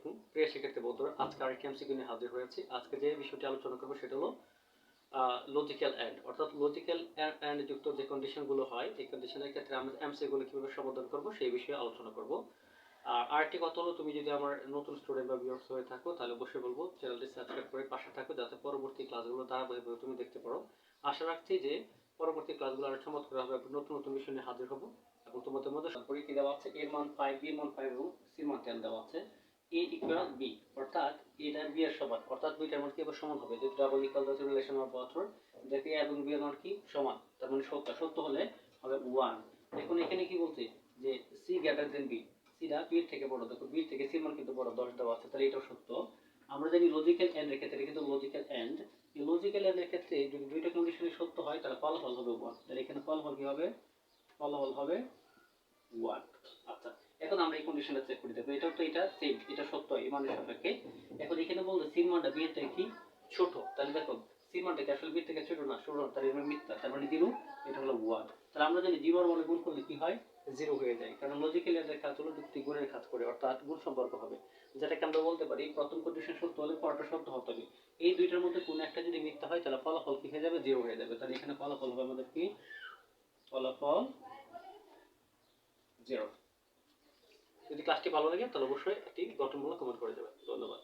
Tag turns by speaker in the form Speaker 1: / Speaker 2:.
Speaker 1: আলাইকুম প্রিয় শিক্ষার্থী বন্ধুরা, আজকে আরেকটি এমসিকিউ নিয়ে হাজির হয়েছি। আজকে যে বিষয়টি আলোচনা করব সেটা হলো লজিক্যাল এন্ড, অর্থাৎ লজিক্যাল এন্ড যুক্ত যে কন্ডিশনগুলো হয় এই কন্ডিশনের ক্ষেত্রে আমরা এমসিকিউ কিভাবে সমাধান করব সেই বিষয়ে আলোচনা করব। আর আরেকটি কথা হলো, তুমি যদি আমার নতুন স্টুডেন্ট বা ভিউয়ার্স হয়ে থাকো তাহলে অবশ্যই বলবো চ্যানেলটি সাবস্ক্রাইব করে পাশে থাকো, যাতে পরবর্তী ক্লাসগুলো ধারাবাহিকভাবে তুমি দেখতে পারো। আশা রাখছি যে পরবর্তী ক্লাসগুলো আরো চমৎকার হবে, নতুন নতুন বিষয় নিয়ে হাজির হব। এবং তোমাদের মধ্যে সম্পর্কে কি দেওয়া আছে, এর মান 5, বি মান 5 এবং সি মান 10 দেওয়া আছে। এ ইকুয়াল বি, অর্থাৎ এটা বি এর সমান, অর্থাৎ দুইটার মান কি হবে, সমান হবে। যদি double equal the relation of author, দেখি এ এবং বি এর মান কি সমান, তার মানে সত্য, সত্য হলে হবে 1। দেখুন এখানে কি বলছে যে সি গ্রেটার দেন বি, সিটা বি থেকে বড়। দেখো বি থেকে সি মান কিন্তু বড়, 10 দেওয়া আছে, তাহলে এটাও সত্য। আমরা জানি লজিক্যাল এন্ড এর ক্ষেত্রে কিন্তু লজিক্যাল এন্ড, এই লজিক্যাল এন্ড এর ক্ষেত্রে যদি দুইটা কন্ডিশনই সত্য হয় তাহলে ফলাফল হবে 1। তাহলে এখানে ফলাফল কি হবে, ফলাফল হবে 1। আচ্ছা, এখন আমরা এই কন্ডিশনটা চেক করে দেখব। এটা তো এটা সেম, এটা সত্য এই মানের সাপেক্ষে। এখন এখানে বলতে সি মানটা বি এর থেকে কি ছোট, তাহলে দেখো সি মানটা কি আসলে বি থেকে ছোট না, ছোট, তাহলে এটা মিথ্যা, তার মানে 0, এটা হলো 1। তাহলে আমরা জানি 0 আর 1 গুণ করলে কি হয়, 0 হয়ে যায়, কারণ লজিক্যালি এর কাজ হলো দুটি গুণের কাজ করে, অর্থাৎ গুণ সম্পর্ক হবে। যেটাকে আমরা বলতে পারি প্রথম কন্ডিশন সত্য হলে পরটা সত্য হতে হবে। এই দুইটার মধ্যে কোন একটা যদি মিথ্যা হয় তাহলে ফলাফল কি হয়ে যাবে, 0 হয়ে যাবে। তাহলে এখানে ফলাফল হবে আমাদের কি, ফলাফল 0। যদি ক্লাসটি ভালো লাগে তাহলে অবশ্যই একটি গঠনমূলক কমেন্ট করে দেবেন। ধন্যবাদ।